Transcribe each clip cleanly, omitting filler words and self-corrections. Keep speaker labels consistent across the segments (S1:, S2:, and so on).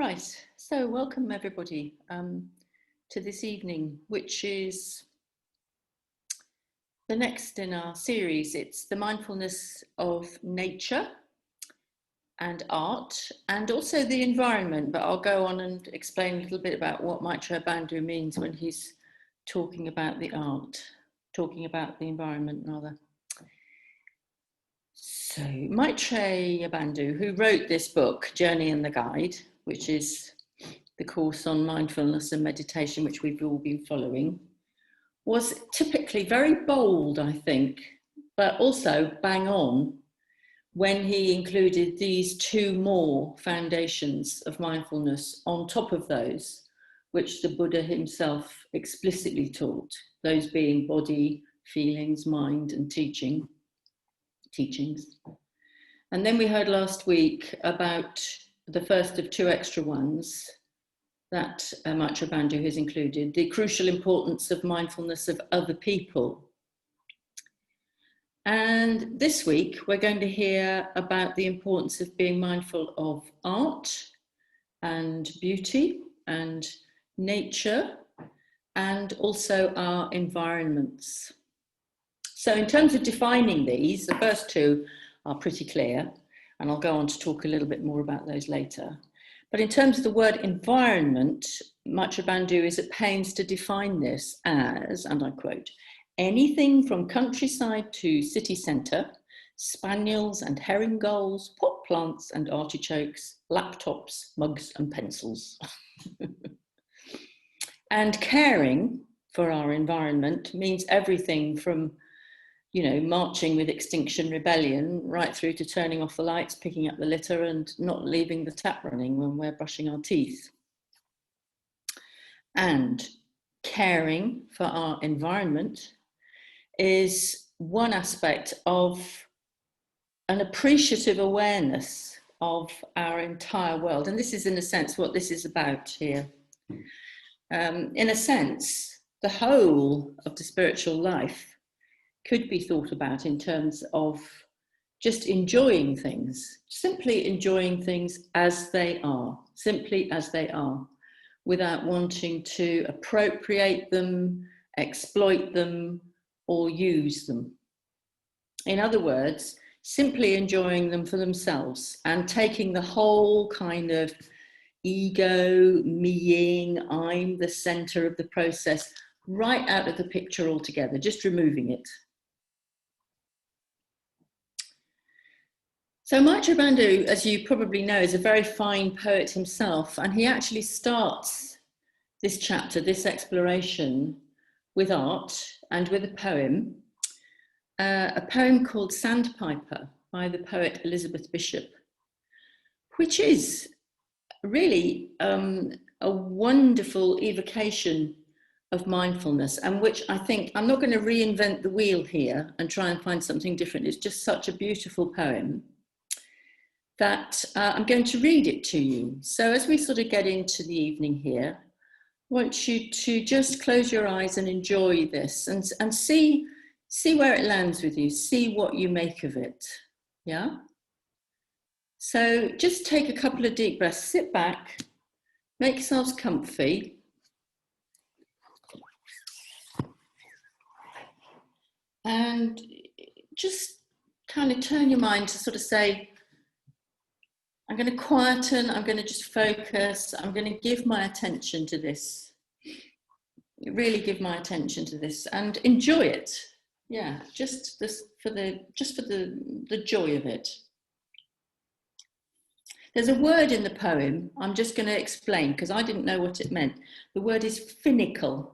S1: Right, so welcome everybody to this evening, which is the next in our series. It's the mindfulness of nature and art and also the environment, but I'll go on and explain a little bit about what Maitreya Bandhu means when he's talking about the art, talking about the environment rather. So Maitreya Bandhu, who wrote this book, Journey and the Guide, which is the course on mindfulness and meditation, which we've all been following, was typically very bold, I think, but also bang on when he included these two more foundations of mindfulness on top of those which the Buddha himself explicitly taught, those being body, feelings, mind, and teachings. And then we heard last week about the first of two extra ones that Maitreya Bandhu has included, the crucial importance of mindfulness of other people. And this week, we're going to hear about the importance of being mindful of art and beauty and nature and also our environments. So in terms of defining these, the first two are pretty clear, and I'll go on to talk a little bit more about those later. But in terms of the word environment, Maitreya Bandhu is at pains to define this as, and I quote, anything from countryside to city centre, spaniels and herring gulls, pot plants and artichokes, laptops, mugs and pencils. And caring for our environment means everything from marching with Extinction Rebellion right through to turning off the lights, picking up the litter and not leaving the tap running when we're brushing our teeth. And caring for our environment is one aspect of an appreciative awareness of our entire world. And this is, in a sense, what this is about here. In a sense, the whole of the spiritual life could be thought about in terms of just enjoying things, simply enjoying things as they are, simply as they are, without wanting to appropriate them, exploit them, or use them. In other words, simply enjoying them for themselves and taking the whole kind of ego, meing, I'm the center of the process, right out of the picture altogether, just removing it. So Maitreya Bandhu, as you probably know, is a very fine poet himself, and he actually starts this chapter, this exploration, with art and with a poem called Sandpiper by the poet Elizabeth Bishop, which is really a wonderful evocation of mindfulness, and which I think, I'm not going to reinvent the wheel here and try and find something different. It's just such a beautiful poem that I'm going to read it to you. So as we sort of get into the evening here, I want you to just close your eyes and enjoy this and see where it lands with you, see what you make of it, yeah? So just take a couple of deep breaths, sit back, make yourselves comfy. And just kind of turn your mind to sort of say, I'm going to quieten, I'm going to just focus, I'm going to give my attention to this. Really give my attention to this and enjoy it. Yeah, just for the joy of it. There's a word in the poem I'm just going to explain because I didn't know what it meant. The word is finical,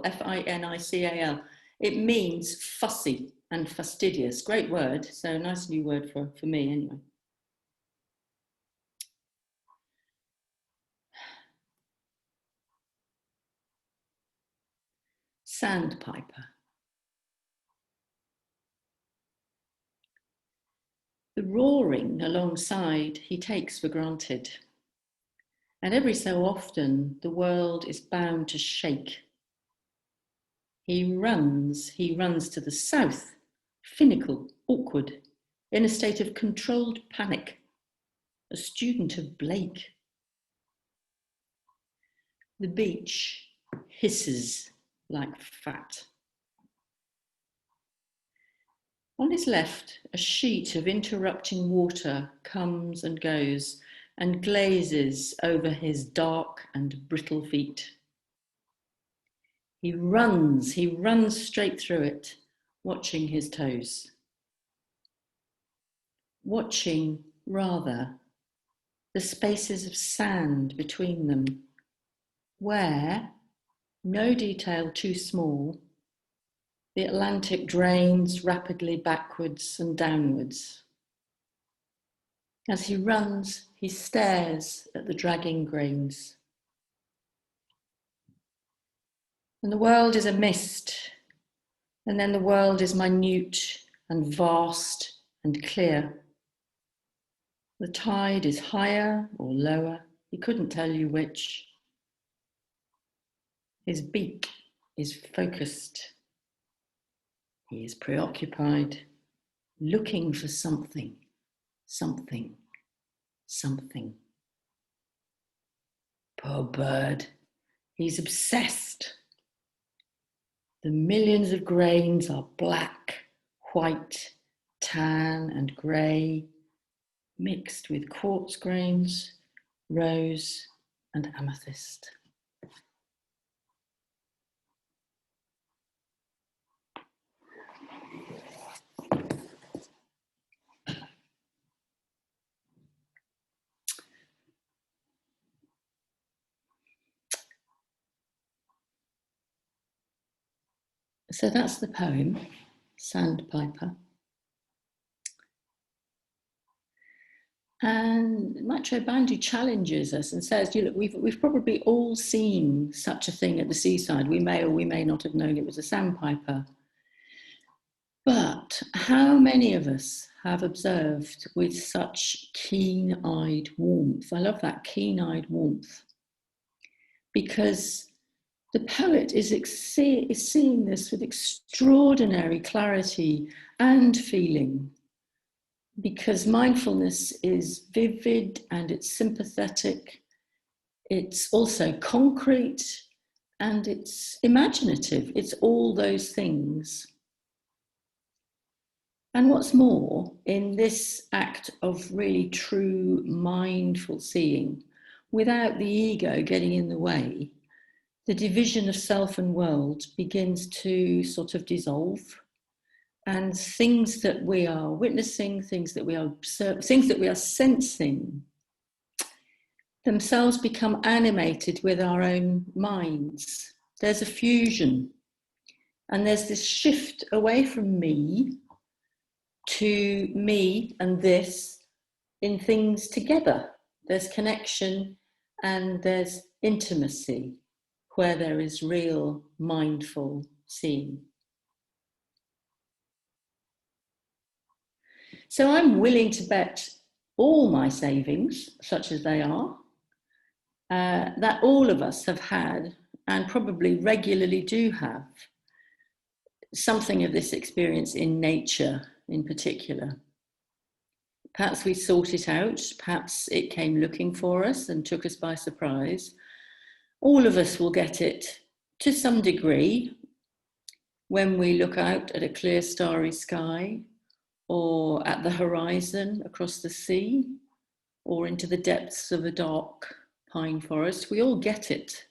S1: F-I-N-I-C-A-L. It means fussy and fastidious. Great word, so nice new word for me anyway. Sandpiper. The roaring alongside he takes for granted. And every so often the world is bound to shake. He runs to the south, finical, awkward, in a state of controlled panic, a student of Blake. The beach hisses like fat. On his left, a sheet of interrupting water comes and goes and glazes over his dark and brittle feet. He runs straight through it, watching his toes. Watching, rather, the spaces of sand between them, where, no detail too small, the Atlantic drains rapidly backwards and downwards. As he runs, he stares at the dragging grains. And the world is a mist, and then the world is minute and vast and clear. The tide is higher or lower, he couldn't tell you which. His beak is focused. He is preoccupied, looking for something, something, something. Poor bird, he's obsessed. The millions of grains are black, white, tan and grey, mixed with quartz grains, rose and amethyst. So that's the poem, Sandpiper. And Maitreya Bandhu challenges us and says, you look, we've probably all seen such a thing at the seaside. We may or we may not have known it was a sandpiper. But how many of us have observed with such keen-eyed warmth? I love that, keen-eyed warmth. Because the poet is seeing this with extraordinary clarity and feeling, because mindfulness is vivid and it's sympathetic. It's also concrete and it's imaginative. It's all those things. And what's more, in this act of really true mindful seeing, without the ego getting in the way, the division of self and world begins to sort of dissolve, and things that we are witnessing, things that we are observing, things that we are sensing themselves become animated with our own minds. There's a fusion, and there's this shift away from me to me and this in things together. There's connection and there's intimacy, where there is real mindful seeing. So I'm willing to bet all my savings, such as they are, that all of us have had, and probably regularly do have, something of this experience in nature in particular. Perhaps we sought it out, perhaps it came looking for us and took us by surprise. All of us will get it to some degree when we look out at a clear starry sky, or at the horizon across the sea, or into the depths of a dark pine forest. We all get it.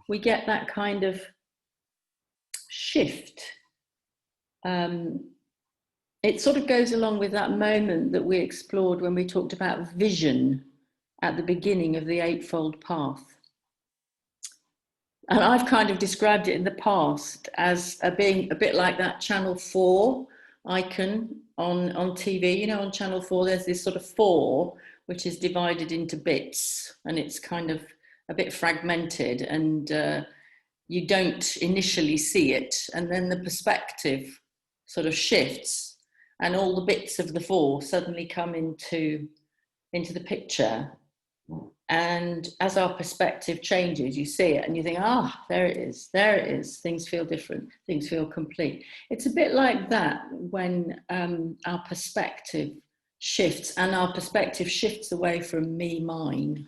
S1: We get that kind of shift. It sort of goes along with that moment that we explored when we talked about vision at the beginning of the Eightfold Path. And I've kind of described it in the past as being a bit like that Channel 4 icon on TV. You know, on Channel 4, there's this sort of 4, which is divided into bits, and it's kind of a bit fragmented, and you don't initially see it. And then the perspective sort of shifts, and all the bits of the 4 suddenly come into the picture. And as our perspective changes, you see it and you think, there it is, things feel different, things feel complete. It's a bit like that when our perspective shifts, and our perspective shifts away from me, mine,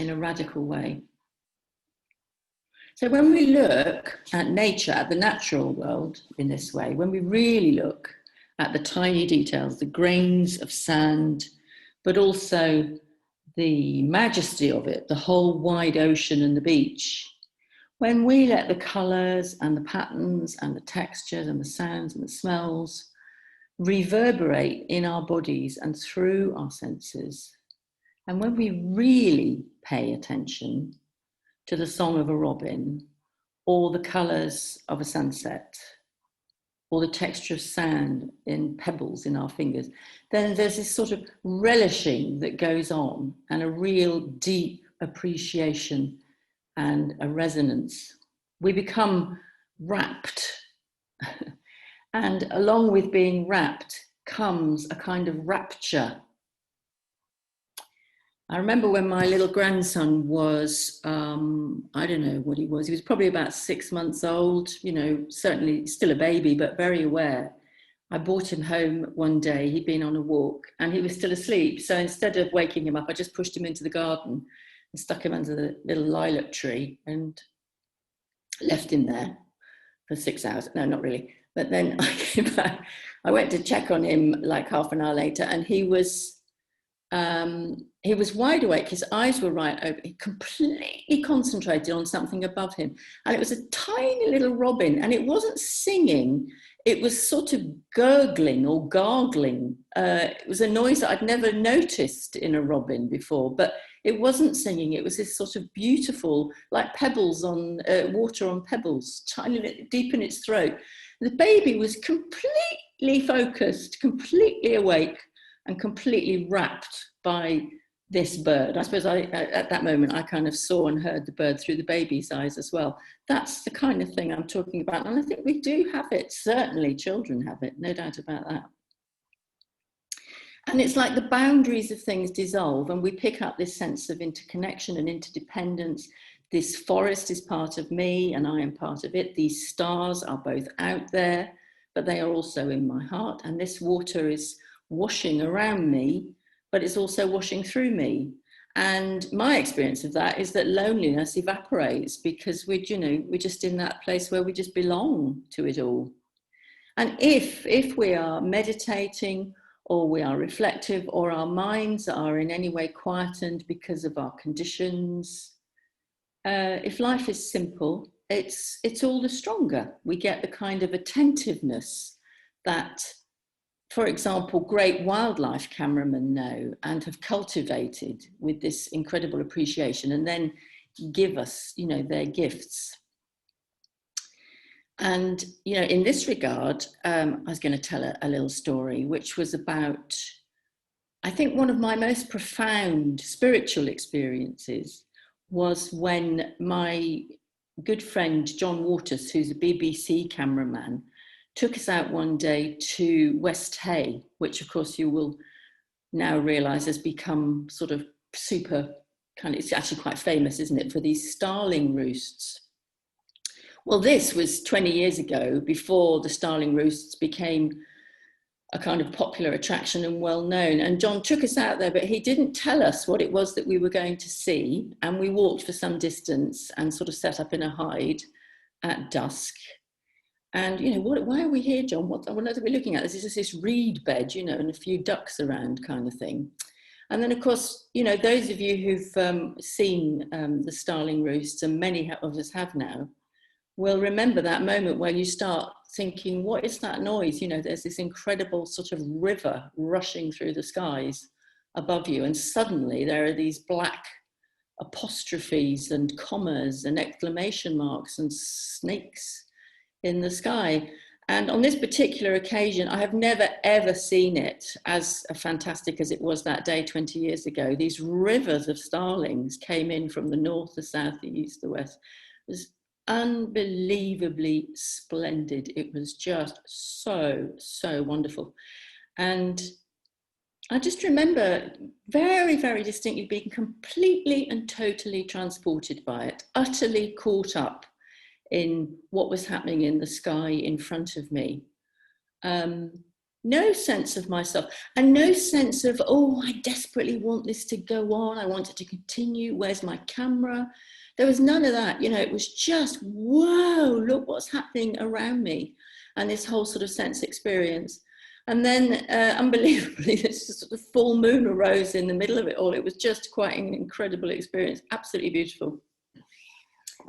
S1: in a radical way. So when we look at nature, at the natural world in this way, when we really look at the tiny details, the grains of sand, but also the majesty of it, the whole wide ocean and the beach, when we let the colours and the patterns and the textures and the sounds and the smells reverberate in our bodies and through our senses, and when we really pay attention to the song of a robin, or the colours of a sunset, or the texture of sand in pebbles in our fingers, then there's this sort of relishing that goes on, and a real deep appreciation and a resonance. We become rapt. And along with being rapt comes a kind of rapture. I remember when my little grandson was, I don't know what he was probably about 6 months old, you know, certainly still a baby, but very aware. I brought him home one day, he'd been on a walk and he was still asleep. So instead of waking him up, I just pushed him into the garden and stuck him under the little lilac tree and left him there for 6 hours. No, not really. But then I came back, I went to check on him like half an hour later, and he was wide awake, his eyes were right open, he completely concentrated on something above him. And it was a tiny little robin, and it wasn't singing, it was sort of gurgling or gargling. It was a noise that I'd never noticed in a robin before, but it wasn't singing, it was this sort of beautiful, like pebbles on, water on pebbles, tiny, deep in its throat. The baby was completely focused, completely awake, and completely rapt by this bird. I suppose at that moment, I kind of saw and heard the bird through the baby's eyes as well. That's the kind of thing I'm talking about. And I think we do have it. Certainly children have it, no doubt about that. And it's like the boundaries of things dissolve and we pick up this sense of interconnection and interdependence. This forest is part of me and I am part of it. These stars are both out there, but they are also in my heart. And this water is washing around me, but it's also washing through me. And my experience of that is that loneliness evaporates because we're just in that place where we just belong to it all. And if we are meditating or we are reflective or our minds are in any way quietened because of our conditions, if life is simple, it's all the stronger. We get the kind of attentiveness that, for example, great wildlife cameramen know and have cultivated with this incredible appreciation and then give us, their gifts. And, in this regard, I was going to tell a little story, which was about, I think one of my most profound spiritual experiences was when my good friend, John Waters, who's a BBC cameraman, took us out one day to West Hay, which of course you will now realise has become sort of super it's actually quite famous, isn't it, for these starling roosts. Well, this was 20 years ago, before the starling roosts became a kind of popular attraction and well known. And John took us out there, but he didn't tell us what it was that we were going to see. And we walked for some distance and sort of set up in a hide at dusk. And, why are we here, John? What are we looking at? There's just this reed bed, and a few ducks around kind of thing. And then, of course, those of you who've seen the starling roosts, and many of us have now, will remember that moment where you start thinking, what is that noise? There's this incredible sort of river rushing through the skies above you. And suddenly there are these black apostrophes and commas and exclamation marks and snakes in the sky. And on this particular occasion, I have never, ever seen it as fantastic as it was that day 20 years ago. These rivers of starlings came in from the north, the south, the east, the west. It was unbelievably splendid. It was just so, so wonderful. And I just remember very, very distinctly being completely and totally transported by it, utterly caught up in what was happening in the sky in front of me. no sense of myself, and no sense of, oh, I desperately want this to go on. I want it to continue. Where's my camera? There was none of that. You know, it was just, whoa, look what's happening around me. And this whole sort of sense experience. And then, unbelievably, this sort of full moon arose in the middle of it all. It was just quite an incredible experience. Absolutely beautiful.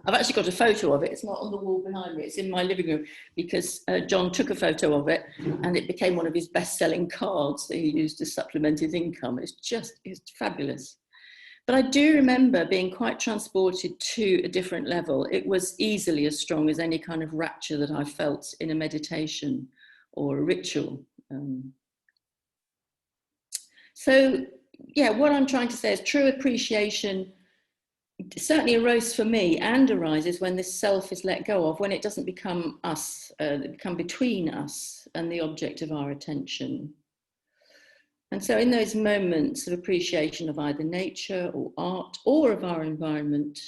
S1: I've actually got a photo of it. It's not on the wall behind me. It's in my living room because John took a photo of it and it became one of his best-selling cards that he used to supplement his income. It's fabulous. But I do remember being quite transported to a different level. It was easily as strong as any kind of rapture that I felt in a meditation or a ritual. So, yeah, what I'm trying to say is true appreciation certainly arose for me and arises when this self is let go of, when it doesn't become us, become between us and the object of our attention. And so in those moments of appreciation of either nature or art or of our environment,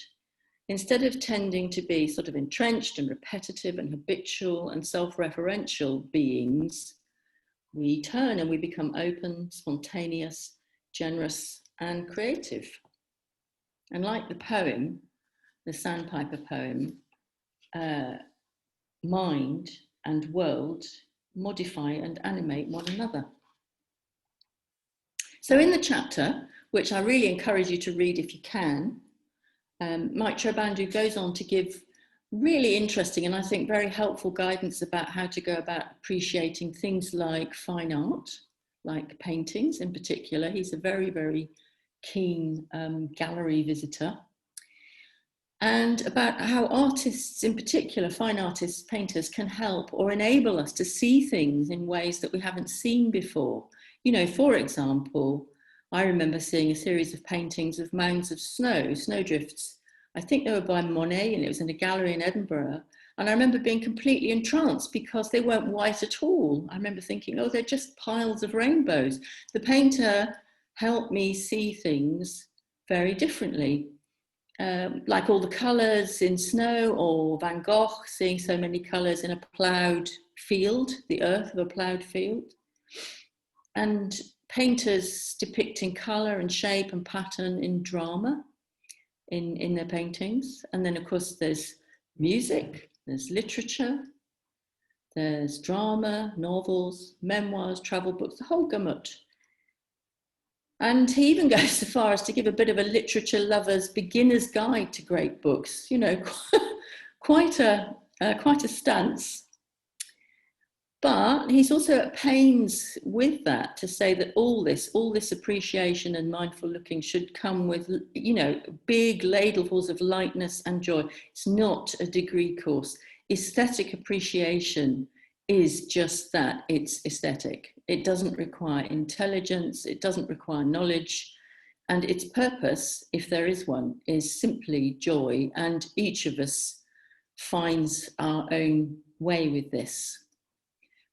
S1: instead of tending to be sort of entrenched and repetitive and habitual and self-referential beings, we turn and we become open, spontaneous, generous, and creative. And like the poem, the Sandpiper poem, mind and world modify and animate one another. So in the chapter, which I really encourage you to read if you can, Maitreya Bandhu goes on to give really interesting and I think very helpful guidance about how to go about appreciating things like fine art, like paintings in particular. He's a very, very keen gallery visitor. And about how artists in particular, fine artists, painters, can help or enable us to see things in ways that we haven't seen before. You know, for example, I remember seeing a series of paintings of mounds of snow, snowdrifts. I think they were by Monet and it was in a gallery in Edinburgh. And I remember being completely entranced because they weren't white at all. I remember thinking, oh, they're just piles of rainbows. The painter helped me see things very differently. Like all the colours in snow, or Van Gogh seeing so many colours in a ploughed field, the earth of a ploughed field. And painters depicting colour and shape and pattern in drama in their paintings. And then of course there's music, there's literature, there's drama, novels, memoirs, travel books, the whole gamut. And he even goes so far as to give a bit of a literature lover's beginner's guide to great books, you know, quite a stance. But he's also at pains with that to say that all this appreciation and mindful looking should come with, you know, big ladlefuls of lightness and joy. It's not a degree course. Aesthetic appreciation is just that, it's aesthetic. It doesn't require intelligence, it doesn't require knowledge, and its purpose, if there is one, is simply joy, and each of us finds our own way with this.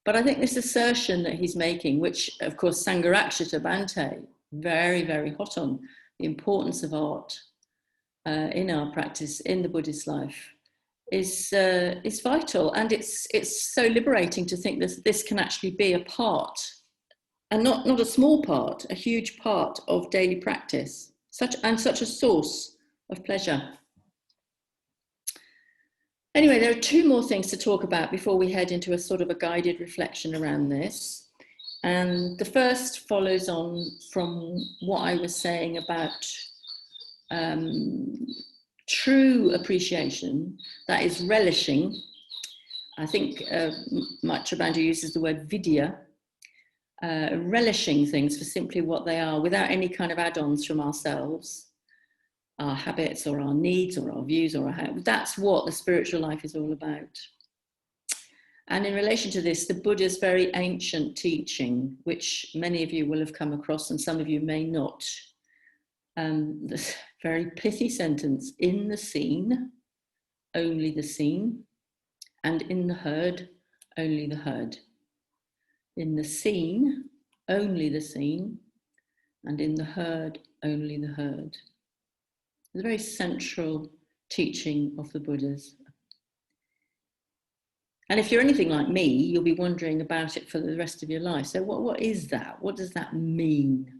S1: But I think this assertion that he's making, which of course Sangha Bhante, very, very hot on, the importance of art in our practice, in the Buddhist life, is vital, and it's so liberating to think that this can actually be a part, and not a small part, a huge part of daily practice, such a source of pleasure. Anyway, there are two more things to talk about before we head into a sort of a guided reflection around this. And the first follows on from what I was saying about true appreciation, that is relishing. I think Maitreya Bandhu uses the word vidya, relishing things for simply what they are without any kind of add-ons from ourselves, our habits or our needs or our views or that's what the spiritual life is all about. And in relation to this, the Buddha's very ancient teaching, which many of you will have come across and some of you may not, this very pithy sentence: in the seen, only the seen, and in the heard, only the heard. In the seen, only the seen, and in the heard, only the heard. It's a very central teaching of the Buddha's. And if you're anything like me, you'll be wondering about it for the rest of your life. So what is that? What does that mean?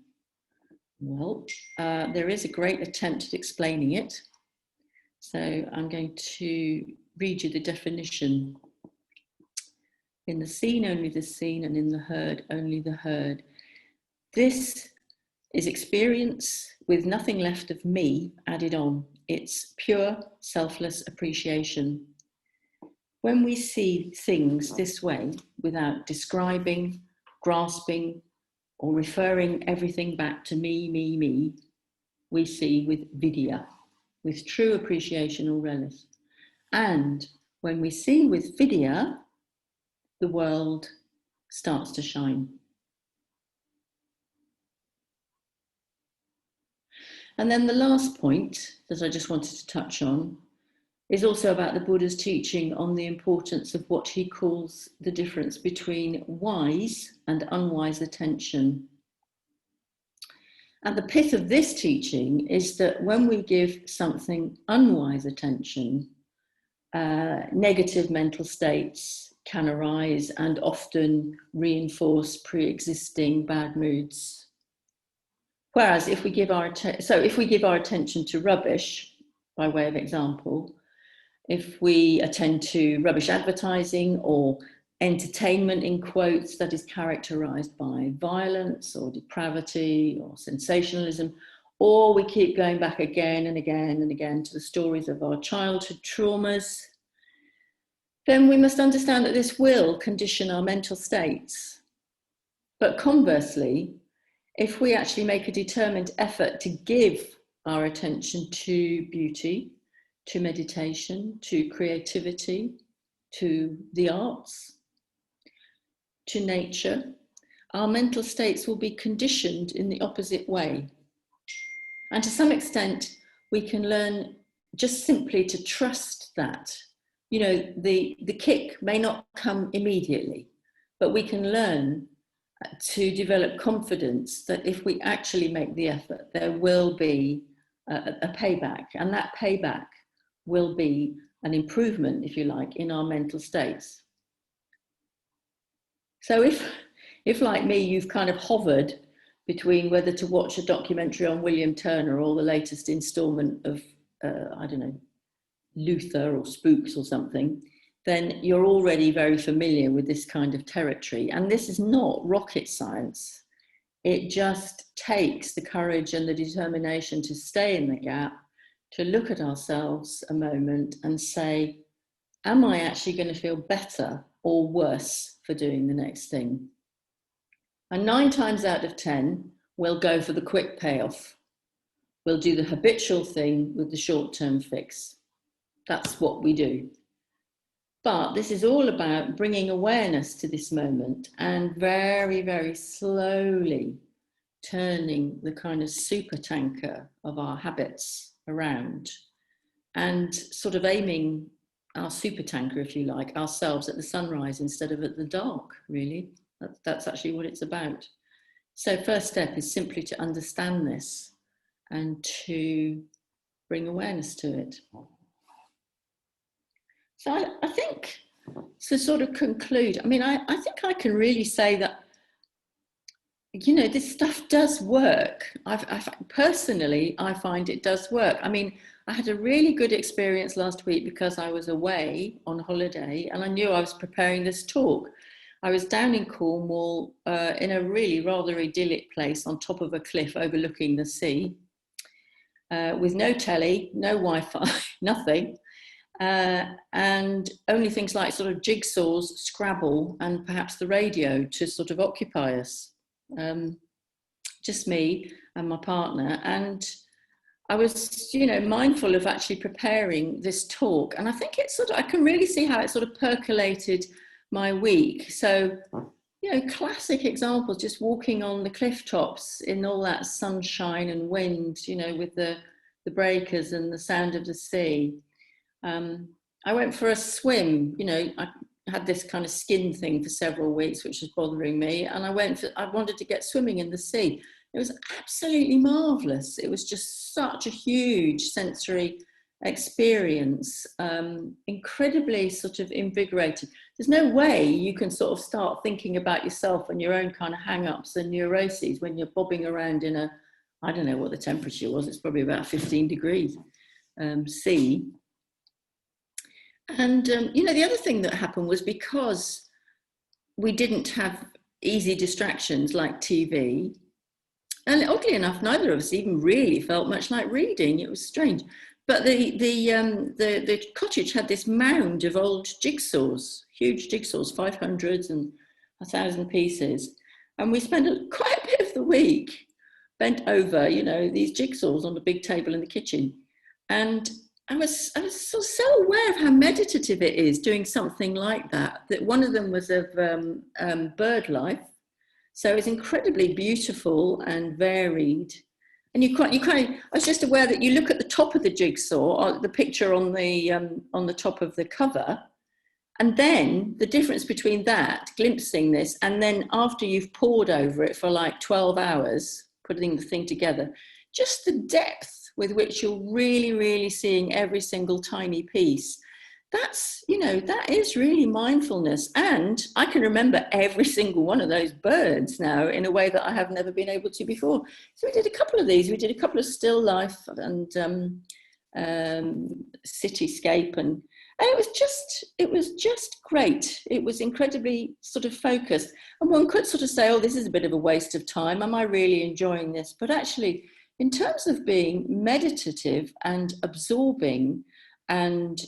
S1: Well, there is a great attempt at explaining it. So I'm going to read you the definition. In the seen, only the seen, and in the heard, only the heard. This is experience with nothing left of me added on. It's pure, selfless appreciation. When we see things this way, without describing, grasping, or referring everything back to me, we see with vidya, with true appreciation or relish. And when we see with vidya, the world starts to shine. And then the last point that I just wanted to touch on is also about the Buddha's teaching on the importance of what he calls the difference between wise and unwise attention. And the pith of this teaching is that when we give something unwise attention, negative mental states can arise and often reinforce pre-existing bad moods. Whereas if we give our attention to rubbish, by way of example, if we attend to rubbish advertising or entertainment in quotes that is characterized by violence or depravity or sensationalism, or we keep going back again and again and again to the stories of our childhood traumas, then we must understand that this will condition our mental states. But conversely, if we actually make a determined effort to give our attention to beauty, to meditation, to creativity, to the arts, to nature, our mental states will be conditioned in the opposite way. And to some extent, we can learn just simply to trust that. You know, the kick may not come immediately, but we can learn to develop confidence that if we actually make the effort, there will be a payback, and that payback will be an improvement, if you like, in our mental states. So if like me, you've kind of hovered between whether to watch a documentary on William Turner or the latest installment of, I don't know, Luther or Spooks or something, then you're already very familiar with this kind of territory. And this is not rocket science. It just takes the courage and the determination to stay in the gap, to look at ourselves a moment and say, am I actually going to feel better or worse for doing the next thing? And 9 times out of 10, we'll go for the quick payoff. We'll do the habitual thing with the short-term fix. That's what we do. But this is all about bringing awareness to this moment and very, very slowly turning the kind of super tanker of our habits around and sort of aiming our super tanker, if you like, ourselves at the sunrise instead of at the dark, really. That's actually what it's about. So first step is simply to understand this and to bring awareness to it. So I think, to sort of conclude, I mean, I think I can really say that, you know, this stuff does work. Personally, I find it does work. I mean, I had a really good experience last week because I was away on holiday and I knew I was preparing this talk. I was down in Cornwall in a really rather idyllic place on top of a cliff overlooking the sea with no telly, no Wi-Fi, nothing. And only things like sort of jigsaws, Scrabble, and perhaps the radio to sort of occupy us. Just me and my partner. And I was, you know, mindful of actually preparing this talk. And I think it's sort of, I can really see how it sort of percolated my week. So, you know, classic examples, just walking on the cliff tops in all that sunshine and wind, you know, with the breakers and the sound of the sea. I went for a swim, you know, I had this kind of skin thing for several weeks, which was bothering me. And I wanted to get swimming in the sea. It was absolutely marvelous. It was just such a huge sensory experience, incredibly sort of invigorating. there's no way you can sort of start thinking about yourself and your own kind of hang-ups and neuroses when you're bobbing around in a, I don't know what the temperature was, it's probably about 15 degrees C. And, the other thing that happened was, because we didn't have easy distractions like TV, and oddly enough, neither of us even really felt much like reading. It was strange. But the cottage had this mound of old jigsaws, huge jigsaws, 500s and 1,000 pieces. And we spent quite a bit of the week bent over, these jigsaws on the big table in the kitchen. And I was so aware of how meditative it is doing something like that, that one of them was of bird life. So it's incredibly beautiful and varied. And I was just aware that you look at the top of the jigsaw, or the picture on the top of the cover, and then the difference between that, glimpsing this, and then after you've pored over it for like 12 hours, putting the thing together, just the depth with which you're really, really seeing every single tiny piece. That is really mindfulness. And I can remember every single one of those birds now in a way that I have never been able to before. So we did a couple of these. We did a couple of still life and cityscape, and it was just great. It was incredibly sort of focused. And one could sort of say, oh, this is a bit of a waste of time. Am I really enjoying this? But actually, in terms of being meditative and absorbing and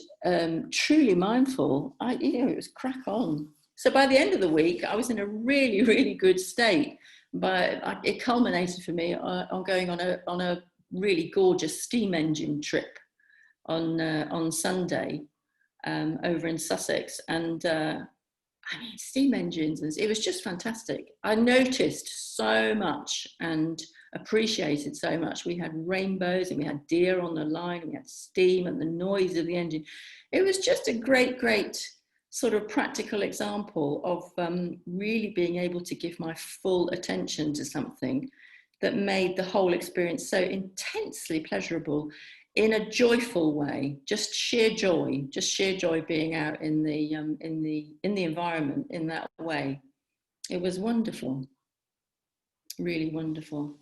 S1: truly mindful, it was crack on. So by the end of the week, I was in a really, really good state. But it culminated for me on going on a really gorgeous steam engine trip on Sunday over in Sussex, and steam engines, and it was just fantastic. I noticed so much and appreciated so much. We had rainbows, and we had deer on the line, and we had steam and the noise of the engine. It was just a great, great sort of practical example of really being able to give my full attention to something that made the whole experience so intensely pleasurable in a joyful way, just sheer joy being out in the environment in that way. It was wonderful, really wonderful.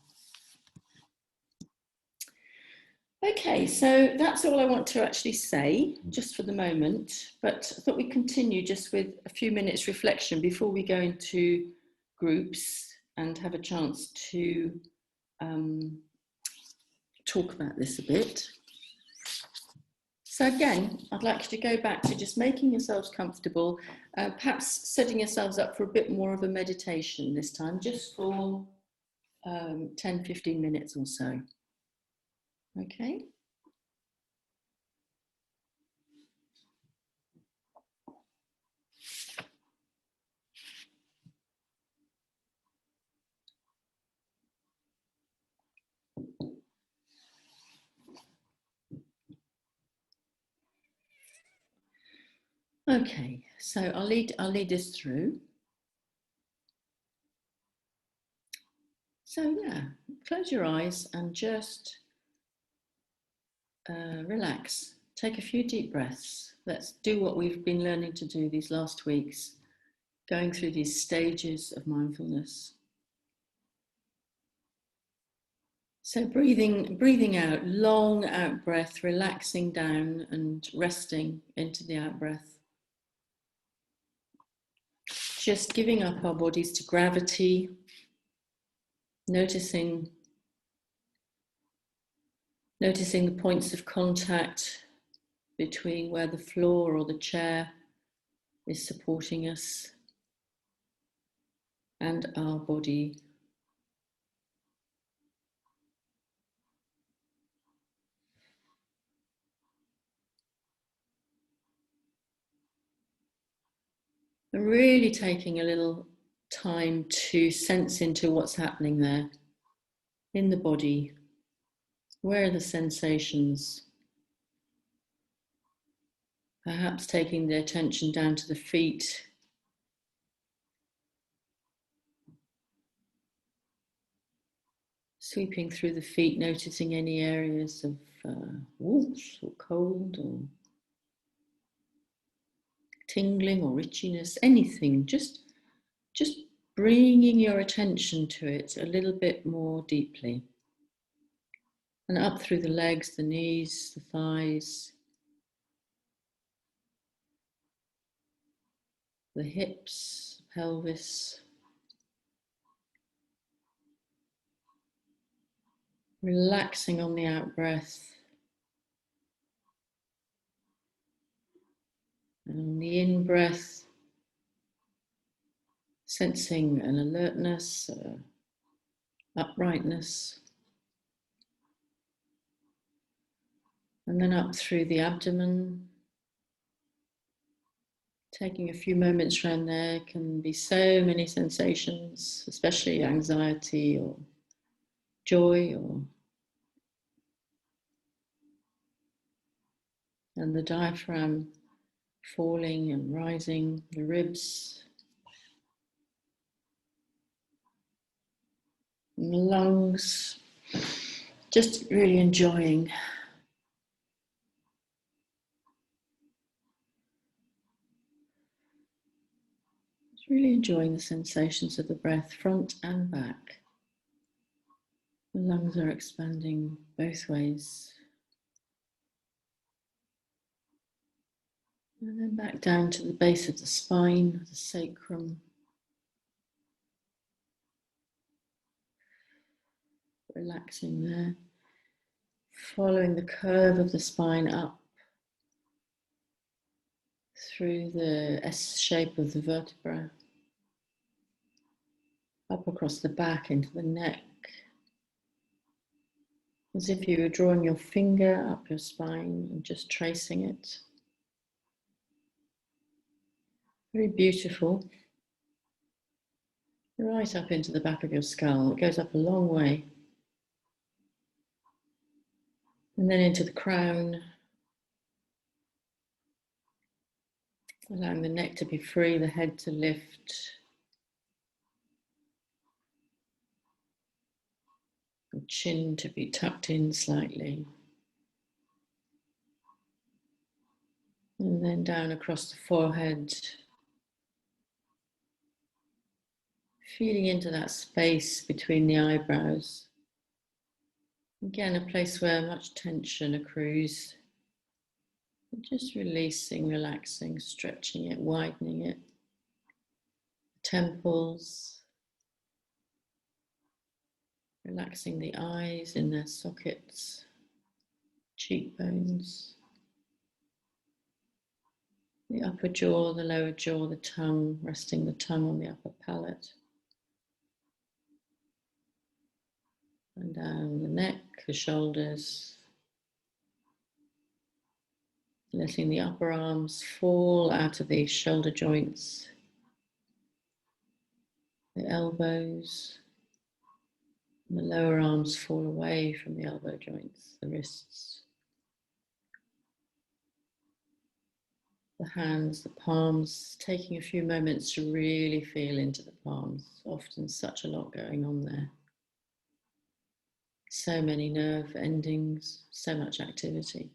S1: Okay, so that's all I want to actually say, just for the moment, but I thought we'd continue just with a few minutes reflection before we go into groups and have a chance to talk about this a bit. So again, I'd like you to go back to just making yourselves comfortable, perhaps setting yourselves up for a bit more of a meditation this time, just for 10-15 minutes or so. Okay. Okay, so I'll lead this through. So yeah, close your eyes and just relax. Take a few deep breaths. Let's do what we've been learning to do these last weeks, going through these stages of mindfulness. So breathing out, long out breath, relaxing down and resting into the out breath. Just giving up our bodies to gravity, noticing the points of contact between where the floor or the chair is supporting us and our body. And really taking a little time to sense into what's happening there in the body. Where are the sensations? Perhaps taking the attention down to the feet. Sweeping through the feet, noticing any areas of warmth or cold, or tingling or itchiness, anything, just bringing your attention to it a little bit more deeply. And up through the legs, the knees, the thighs, the hips, pelvis. Relaxing on the out breath. And on the in breath, sensing an alertness, uprightness. And then up through the abdomen. Taking a few moments around there, can be so many sensations, especially anxiety or joy, and the diaphragm falling and rising, the ribs, and the lungs, just really enjoying. Just really enjoying the sensations of the breath, front and back. The lungs are expanding both ways. And then back down to the base of the spine, the sacrum. Relaxing there. Following the curve of the spine up through the S shape of the vertebra, up across the back into the neck, as if you were drawing your finger up your spine and just tracing it. Very beautiful. Right up into the back of your skull. It goes up a long way. And then into the crown, allowing the neck to be free, the head to lift. The chin to be tucked in slightly. And then down across the forehead. Feeling into that space between the eyebrows. Again, a place where much tension accrues. Just releasing, relaxing, stretching it, widening it. Temples. Relaxing the eyes in their sockets. Cheekbones. The upper jaw, the lower jaw, the tongue, resting the tongue on the upper palate. And down the neck, the shoulders. Letting the upper arms fall out of the shoulder joints. The elbows. And the lower arms fall away from the elbow joints, the wrists. The hands, the palms, taking a few moments to really feel into the palms. Often such a lot going on there. So many nerve endings, so much activity.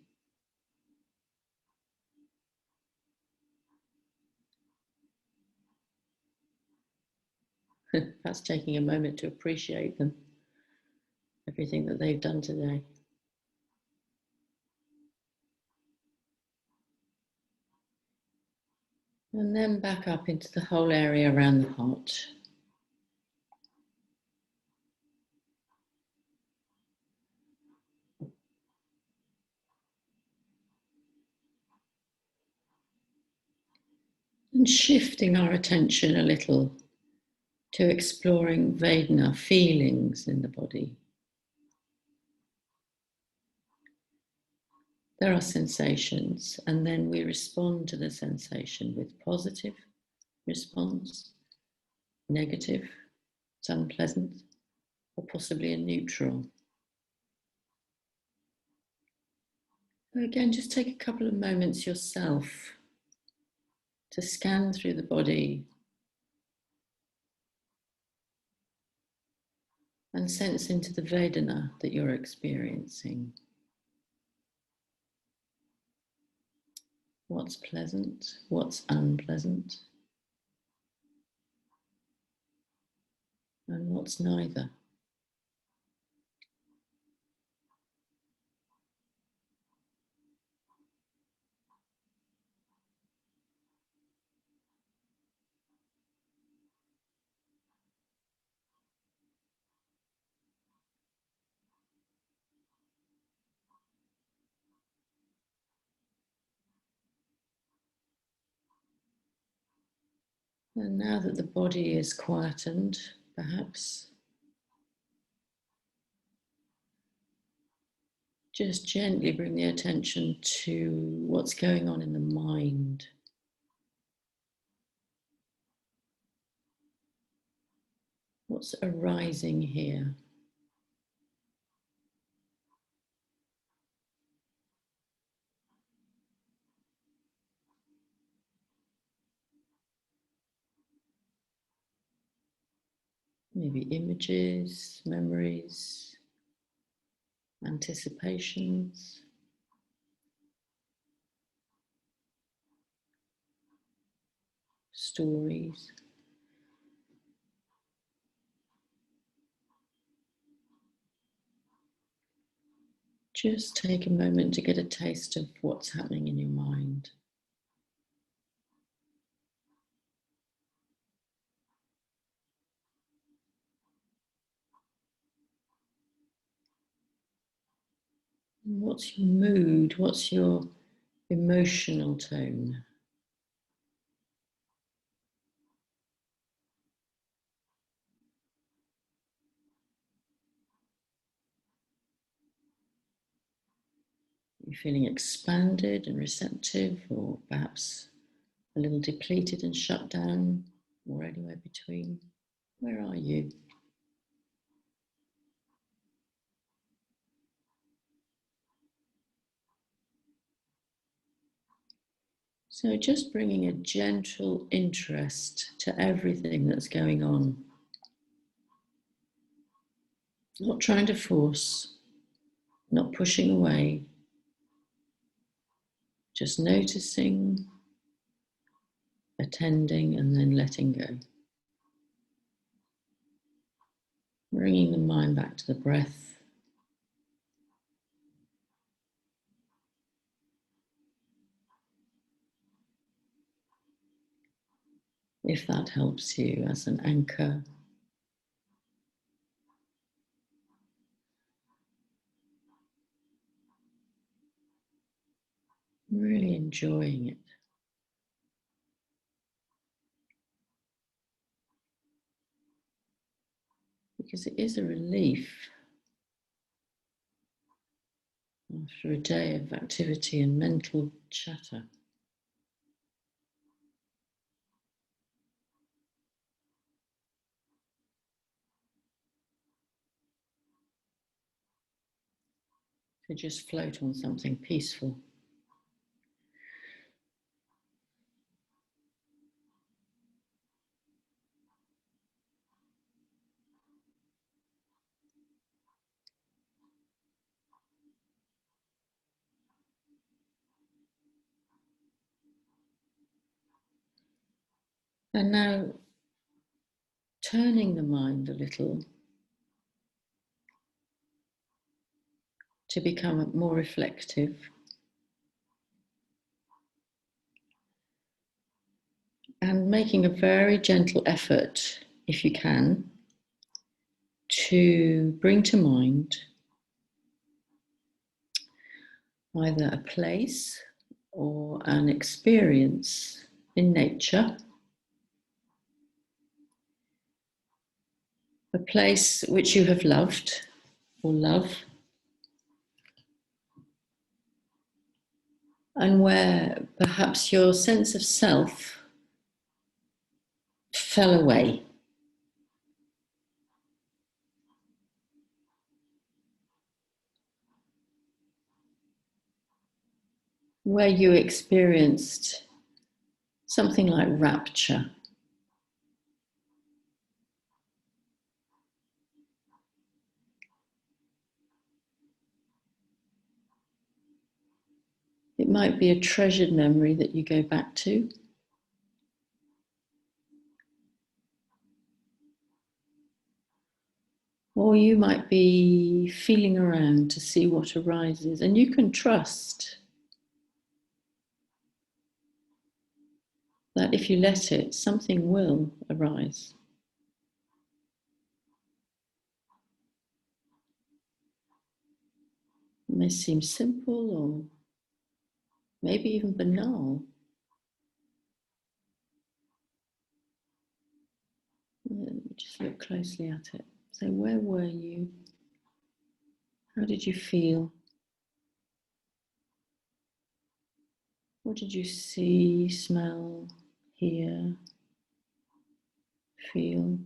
S1: That's taking a moment to appreciate them, everything that they've done today. And then back up into the whole area around the heart. And shifting our attention a little to exploring Vedana, feelings in the body. There are sensations, and then we respond to the sensation with positive response, negative, it's unpleasant, or possibly a neutral. So again, just take a couple of moments yourself to scan through the body and sense into the Vedana that you're experiencing. what's pleasant, what's unpleasant, and what's neither. And now that the body is quietened, perhaps just gently bring the attention to what's going on in the mind. What's arising here? Maybe images, memories, anticipations, stories. Just take a moment to get a taste of what's happening in your mind. What's your mood? What's your emotional tone? You're feeling expanded and receptive, or perhaps a little depleted and shut down, or anywhere between? Where are you? So just bringing a gentle interest to everything that's going on. Not trying to force, not pushing away, just noticing, attending, and then letting go. Bringing the mind back to the breath. If that helps you as an anchor. Really enjoying it. Because it is a relief after a day of activity and mental chatter. To just float on something peaceful. And now turning the mind a little to become more reflective. And making a very gentle effort, if you can, to bring to mind either a place or an experience in nature, a place which you have loved or love, and where perhaps your sense of self fell away. Where you experienced something like rapture. It might be a treasured memory that you go back to. Or you might be feeling around to see what arises, and you can trust that if you let it, something will arise. It may seem simple or maybe even banal. Just look closely at it. So, where were you? How did you feel? What did you see, smell, hear, feel?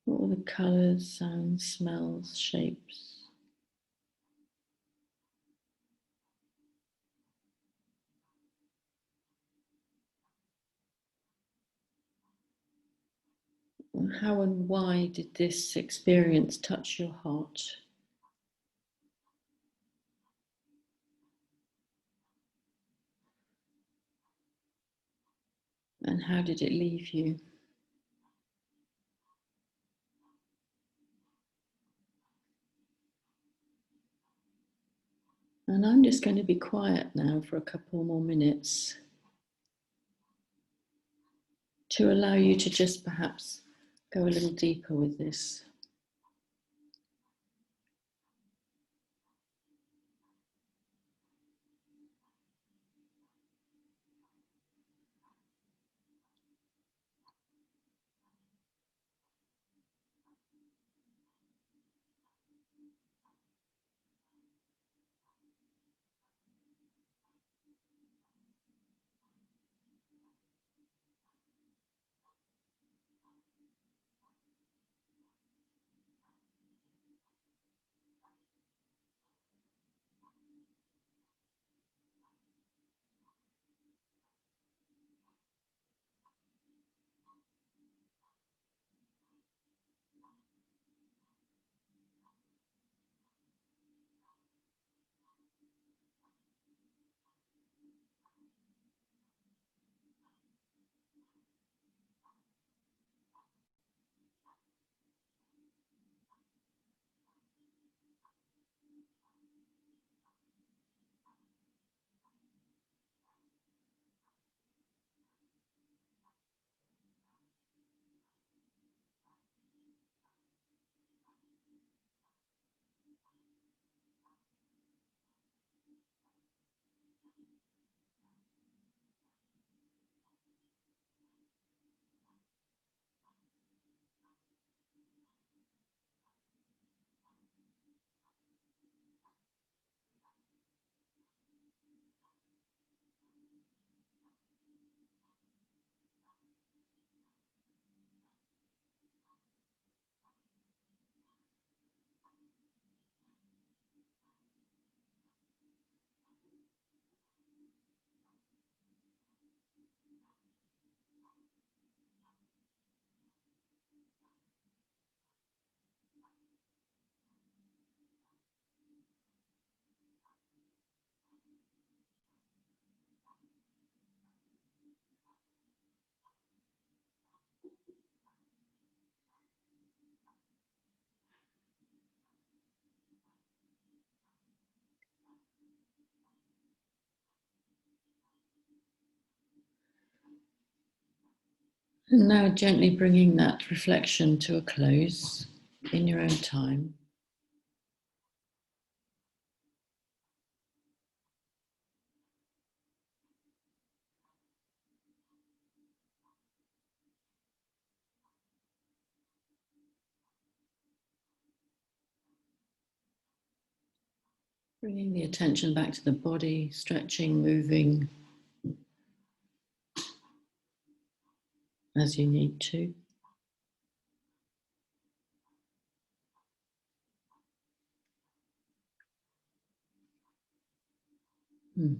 S1: What were the colours, sounds, smells, shapes? And how and why did this experience touch your heart? And how did it leave you? And I'm just going to be quiet now for a couple more minutes to allow you to just perhaps go a little deeper with this. And now gently bringing that reflection to a close in your own time. Bringing the attention back to the body, stretching, moving as you need to. Hmm.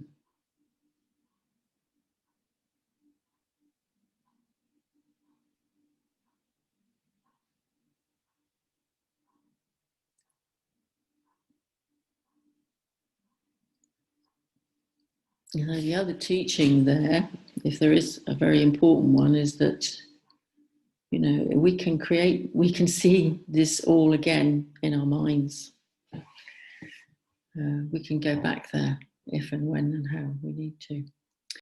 S1: You know, the other teaching there, if there is a very important one, is that, you know, we can see this all again in our minds. We can go back there if and when and how we need to.